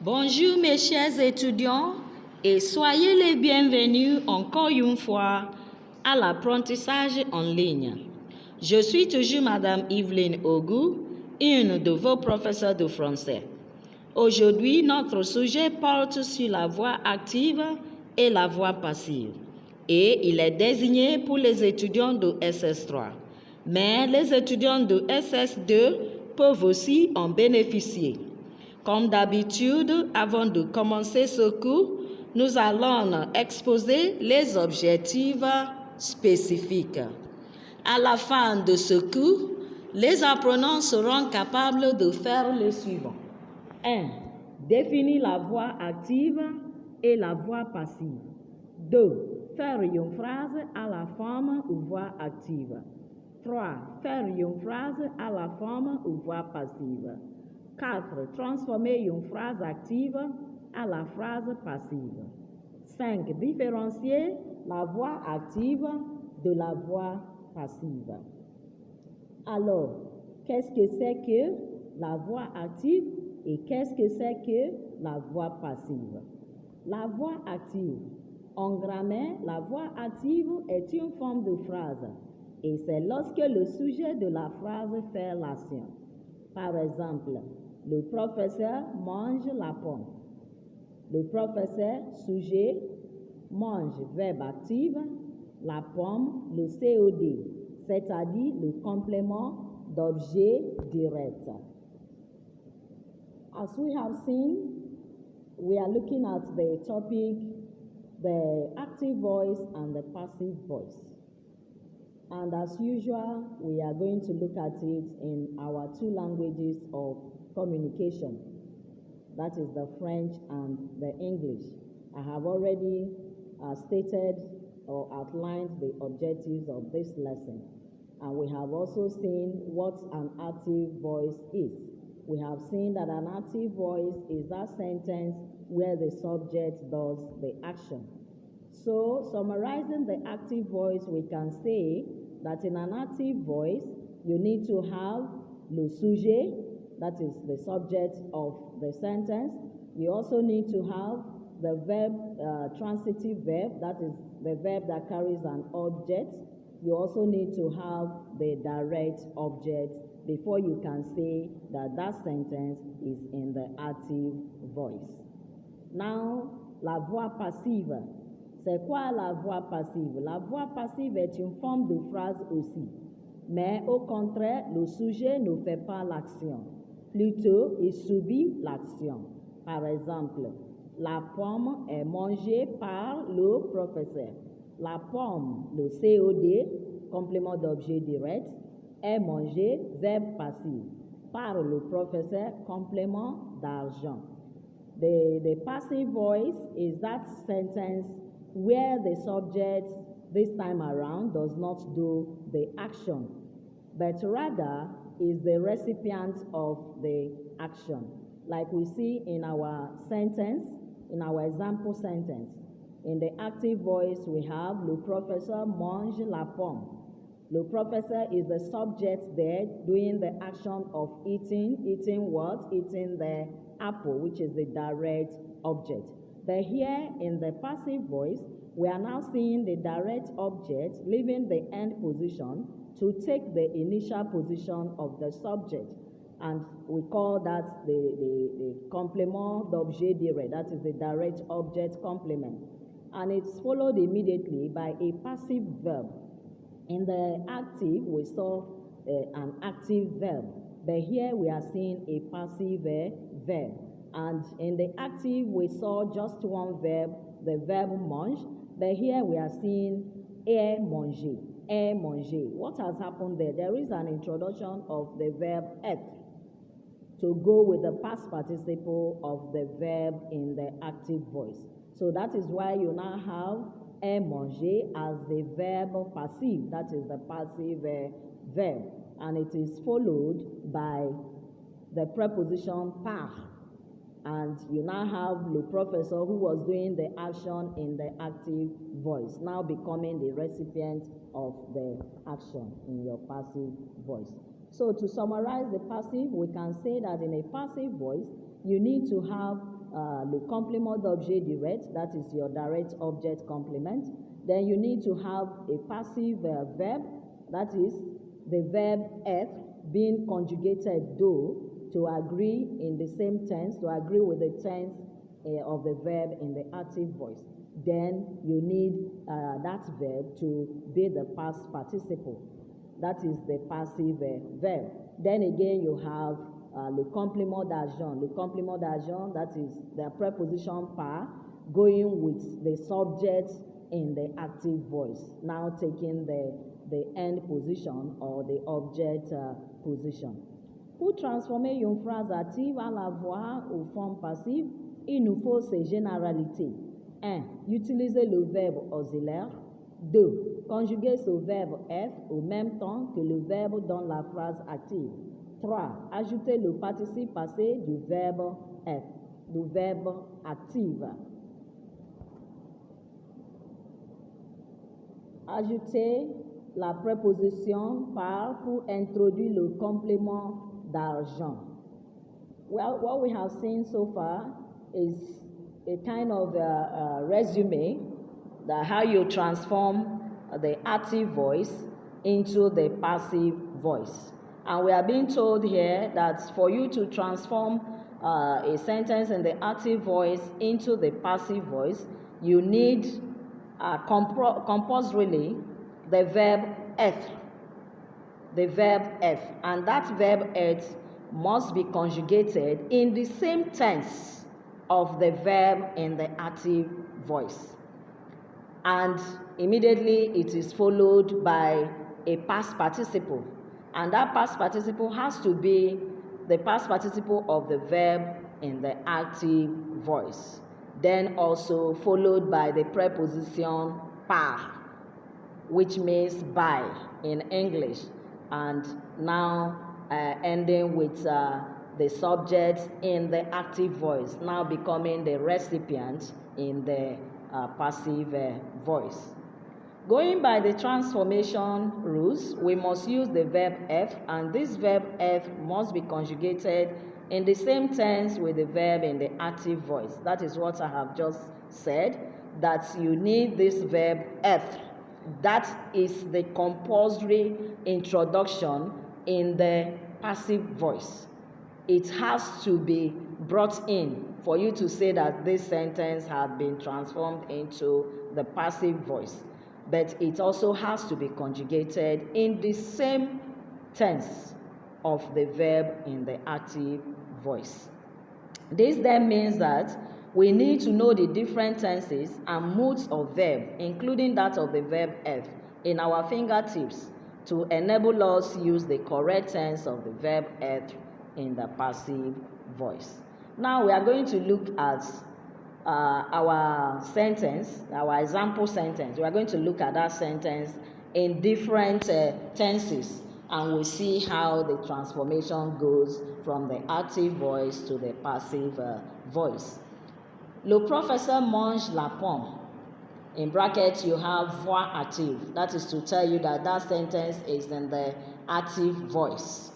Bonjour mes chers étudiants et soyez les bienvenus encore une fois à l'apprentissage en ligne. Je suis toujours Madame Yveline Ogou, une de vos professeurs de français. Aujourd'hui, notre sujet porte sur la voix active et la voix passive et il est désigné pour les étudiants de SS3. Mais les étudiants de SSS2 peuvent aussi en bénéficier. Comme d'habitude, avant de commencer ce cours, nous allons exposer les objectifs spécifiques. À la fin de ce cours, les apprenants seront capables de faire le suivant. 1. Définir la voix active et la voix passive. 2. Faire une phrase à la forme ou voix active. 3. Faire une phrase à la forme ou voix passive. 4. Transformer une phrase active à la phrase passive. 5. Différencier la voix active de la voix passive. Alors, qu'est-ce que c'est que la voix active et qu'est-ce que c'est que la voix passive? La voix active. En grammaire, la voix active est une forme de phrase et c'est lorsque le sujet de la phrase fait l'action. Par exemple, le professeur mange la pomme. Le professeur, sujet, mange, verbe actif, la pomme, le COD, c'est-à-dire le complément d'objet direct. As we have seen, we are looking at the topic, the active voice and the passive voice. And as usual, we are going to look at it in our two languages of communication. That is the French and the English. I have already stated or outlined the objectives of this lesson. And we have also seen what an active voice is. We have seen that an active voice is that sentence where the subject does the action. So, summarizing the active voice, we can say that in an active voice, you need to have le sujet, that is the subject of the sentence. You also need to have the verb, transitive verb, that is the verb that carries an object. You also need to have the direct object before you can say that that sentence is in the active voice. Now, la voix passive. C'est quoi la voix passive? La voix passive est une forme de phrase aussi. Mais au contraire, le sujet ne fait pas l'action. Plutôt, il subit l'action. Par exemple, la pomme est mangée par le professeur. La pomme, le COD, complément d'objet direct, est mangée, verbe passif, par le professeur, complément d'argent. The passive voice is that sentence where the subject this time around does not do the action, but rather is the recipient of the action. Like we see in our sentence, in our example sentence. In the active voice, we have le professeur mange la pomme. Le professeur is the subject there doing the action of eating. Eating what? Eating the apple, which is the direct object. But here in the passive voice, we are now seeing the direct object leaving the end position to take the initial position of the subject. And we call that the complément d'objet direct, that is the direct object complement. And it's followed immediately by a passive verb. In the active, we saw an active verb, but here we are seeing a passive verb. And in the active, we saw just one verb, the verb mange, but here we are seeing est manger, est manger. What has happened there? There is an introduction of the verb être to go with the past participle of the verb in the active voice. So that is why you now have est manger as the verb passive, that is the passive verb, and it is followed by the preposition par. And you now have le professeur who was doing the action in the active voice, now becoming the recipient of the action in your passive voice. So to summarize the passive, we can say that in a passive voice, you need to have le complément d'objet direct, that is your direct object complement. Then you need to have a passive verb, that is the verb être being conjugated do to agree in the same tense, to agree with the tense of the verb in the active voice. Then you need that verb to be the past participle. That is the passive verb. Then again you have le complément d'agent. Le complément d'agent, that is the preposition par going with the subject in the active voice, now taking the end position or the object position. Pour transformer une phrase active à la voix ou forme passive, il nous faut ces généralités. 1. Utiliser le verbe auxiliaire. 2. Conjuguer ce verbe être au même temps que le verbe dans la phrase active. 3. Ajouter le participe passé du verbe être, du verbe active. Ajouter la préposition par pour introduire le complément d'argent. Well, what we have seen so far is a kind of resume that how you transform the active voice into the passive voice. And we are being told here that for you to transform a sentence in the active voice into the passive voice, you need compulsorily the verb être. The verb être. And that verb être must be conjugated in the same tense of the verb in the active voice. And immediately it is followed by a past participle. And that past participle has to be the past participle of the verb in the active voice. Then also followed by the preposition par, which means by in English. And now ending with the subject in the active voice, now becoming the recipient in the passive voice. Going by the transformation rules, we must use the verb être, and this verb être must be conjugated in the same tense with the verb in the active voice. That is what I have just said, that you need this verb être. That is the compulsory introduction in the passive voice. It has to be brought in for you to say that this sentence has been transformed into the passive voice. But it also has to be conjugated in the same tense of the verb in the active voice. This then means that we need to know the different tenses and moods of verb, including that of the verb être, in our fingertips to enable us use the correct tense of the verb être in the passive voice. Now we are going to look at our sentence, our example sentence. We are going to look at that sentence in different tenses, and we'll see how the transformation goes from the active voice to the passive voice. Le professeur mange la pomme. In brackets, you have voix active. That is to tell you that that sentence is in the active voice.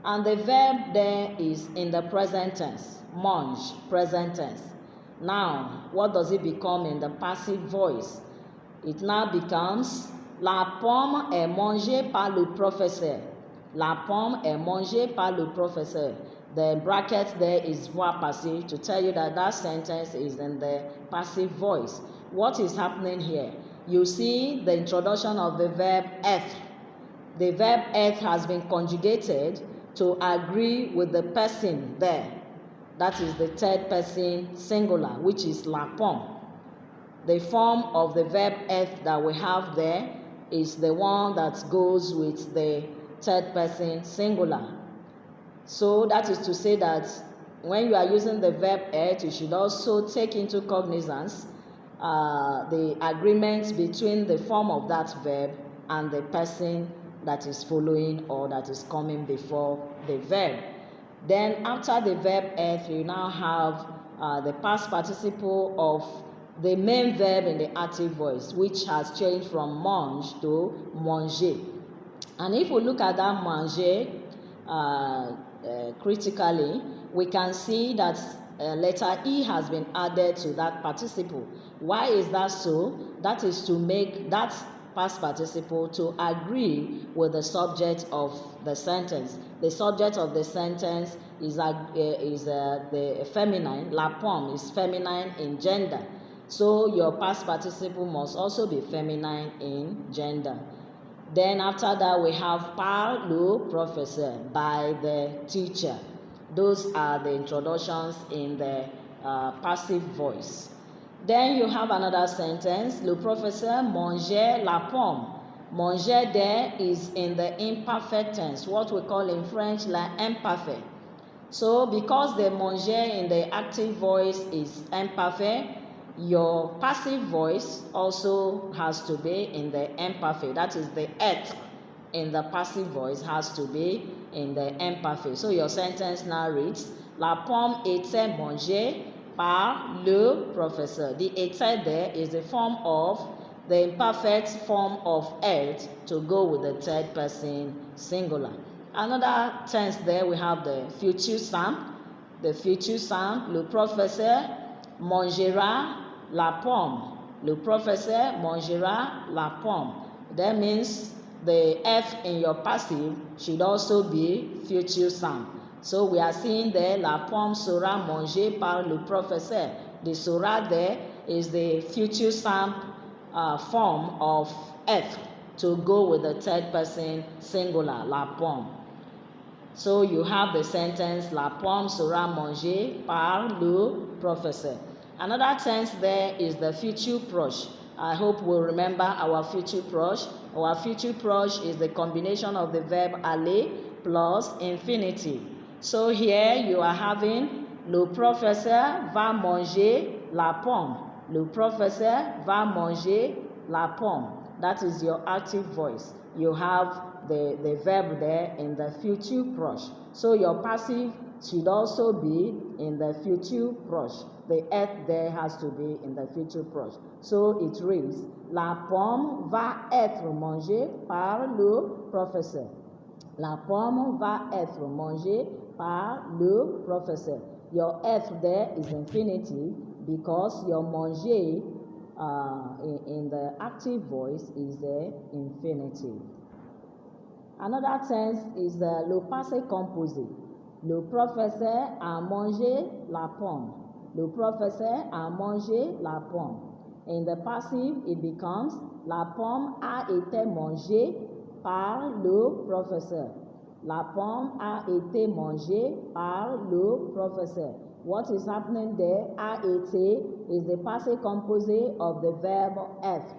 And the verb there is in the present tense. Mange, present tense. Now, what does it become in the passive voice? It now becomes la pomme est mangée par le professeur. La pomme est mangée par le professeur. The bracket there is voix passive to tell you that that sentence is in the passive voice. What is happening here? You see the introduction of the verb être. The verb être has been conjugated to agree with the person there. That is the third person singular, which is la pomme. The form of the verb être that we have there is the one that goes with the third person singular. So that is to say that when you are using the verb être, you should also take into cognizance the agreements between the form of that verb and the person that is following or that is coming before the verb. Then after the verb être, you now have the past participle of the main verb in the active voice, which has changed from mange to manger. And if we look at that manger critically, we can see that letter E has been added to that participle. Why is that so? That is to make that past participle to agree with the subject of the sentence. The subject of the sentence is the feminine. La pomme is feminine in gender. So your past participle must also be feminine in gender. Then after that we have par le professeur, by the teacher. Those are the introductions in the passive voice. Then you have another sentence, le professeur mangeait la pomme. Manger there is in the imperfect tense, what we call in French l'imparfait. So because the manger in the active voice is imperfect, your passive voice also has to be in the imperfect. That is, the être in the passive voice has to be in the imperfect. So your sentence now reads, la pomme était mangée par le professeur. The était there is the form of the imperfect form of être to go with the third person singular. Another tense there, we have the future simple. The future simple, le professeur mangera la pomme. Le professeur mangera la pomme. That means the F in your passive should also be future simple. So we are seeing there, la pomme sera mangée par le professeur. The sera there is the future simple form of F to go with the third person singular, la pomme. So you have the sentence, la pomme sera mangée par le professeur. Another tense there is the future proche. I hope we'll remember our future proche. Our future proche is the combination of the verb aller plus infinitive. So here you are having le professeur va manger la pomme. Le professeur va manger la pomme. That is your active voice. You have the verb there in the future proche. So your passive should also be in the future proche. The F there has to be in the future proche. So it reads, la pomme va être mangée par le professeur. La pomme va être mangée par le professeur. Your F there is infinitive because your manger in the active voice is the infinitive. Another tense is le passé composé. Le professeur a mangé la pomme. Le professeur a mangé la pomme. In the passive, it becomes la pomme a été mangée par le professeur. La pomme a été mangée par le professeur. What is happening there, a été, is the passive composite of the verb être.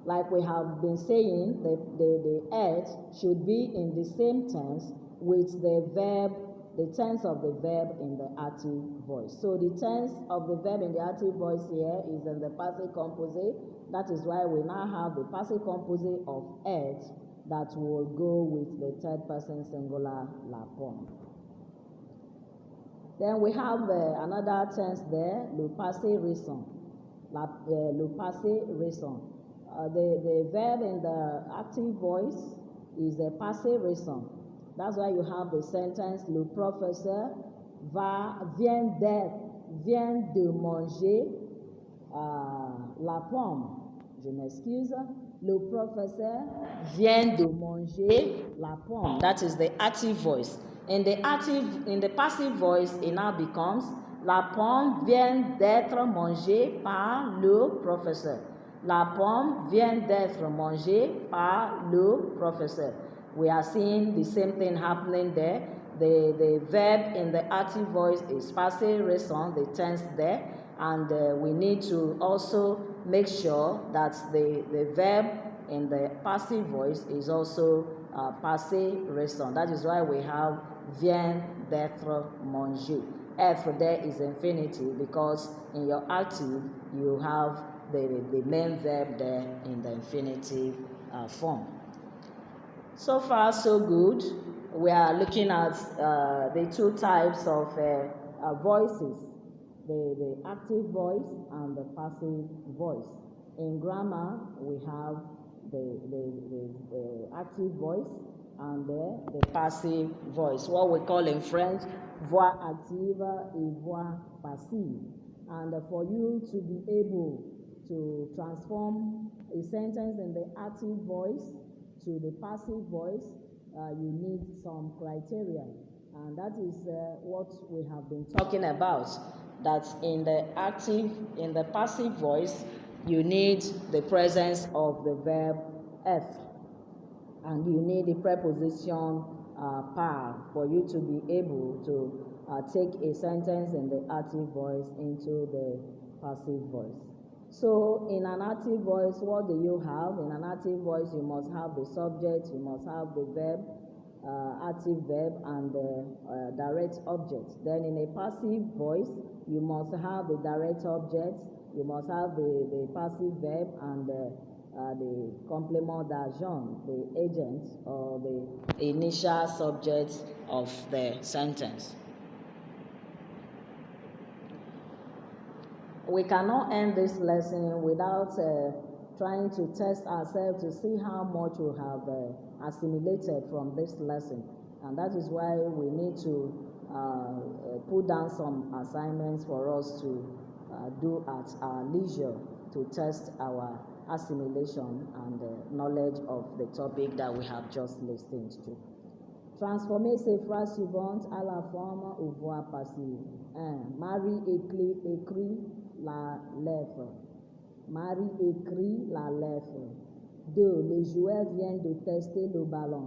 Like we have been saying, the être should be in the same tense with the verb, the tense of the verb in the active voice. So the tense of the verb in the active voice here is in the passive composite. That is why we now have the passive composite of être that will go with the third person singular la pomme. Then we have another tense there, le passé récent. Le passé récent. The verb in the active voice is the passé récent. That's why you have the sentence, le professeur vient de manger la pomme. Je m'excuse. Le professeur vient de manger la pomme. That is the active voice. In the passive voice, it now becomes la pomme vient d'être mangée par le professeur. La pomme vient d'être mangée par le professeur. We are seeing the same thing happening there. The verb in the active voice is passé récent, the tense there, and we need to also make sure that the verb in the passive voice is also passé récent. That is why we have vient d'être mangé. Être there is infinitive because in your active you have the main verb there in the infinitive form. So far, so good. We are looking at the two types of voices, the active voice and the passive voice. In grammar, we have the active voice and the passive voice, what we call in French voix active et voix passive. And for you to be able to transform a sentence in the active voice to the passive voice, you need some criteria. And that is what we have been talking about, that in the passive voice, you need the presence of the verb F, and you need the preposition par for you to be able to take a sentence in the active voice into the passive voice. So in an active voice, what do you have? In an active voice, you must have the subject, you must have the verb, active verb, and the direct object. Then in a passive voice, you must have the direct object, you must have the passive verb, and the complément d'agent, the agent or the initial subject of the sentence. We cannot end this lesson without trying to test ourselves to see how much we have assimilated from this lesson. And that is why we need to put down some assignments for us to do at our leisure to test our assimilation and knowledge of the topic that we have just listened to. Transformez ces phrases suivantes à la forme ou voix passive. 1. Marie écrit la lettre. Marie écrit la lettre. 2. Les joueurs viennent de tester le ballon.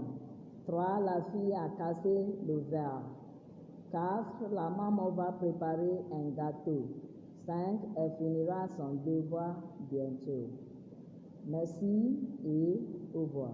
3. La fille a cassé le verre. 4. La maman va préparer un gâteau. 5. Elle finira son devoir bientôt. Merci et au revoir.